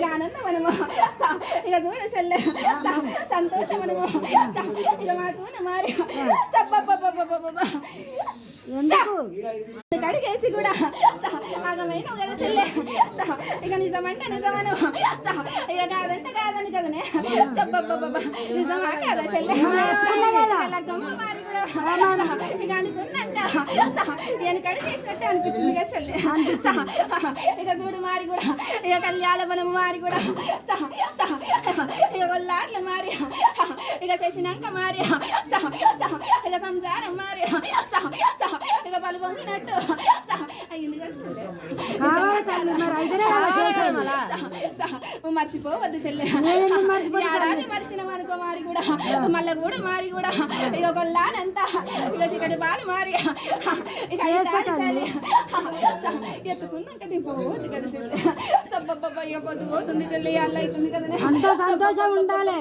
ఆనందమనము ఇక చూడు చెల్లె సంతోషమనము ఇక మాకు మారి కడిగేసి కూడా ఆగమైన కదా చెల్లె ఇక నిజమంటే నిజమను ఇక కాదంటే కాదని కదనే నిజమా కాదా చెల్లె గమ్మ మారి కూడా ఇక అనుకున్నాక నేను కడిగేసినట్టే అనిపించింది కదా చెల్లె ఇక చూడు మారి కూడా ఇక కళ్యాణ బలము మారి కూడా ఇక కొల్లార్లు మారి ఇక చేసినాక మారి ఇక సంసారం మారి ఇక పలు పొంగినట్టు అయింది కదా మర్చిపోవద్దు చెల్లె ఏడాది మర్చినాం అనుకో మారి కూడా మళ్ళీ కూడా మారి కూడా ఇక కొల్లానంతా ఇక చికటి పాలు మారి ఇక ఎత్తుకున్నాక దింపవద్దు కదా చెల్లె సబ్బబ్బ ఇక పొద్దు పోతుంది చెల్లి అల్ల అవుతుంది కదా సంతోషం ఉండాలి.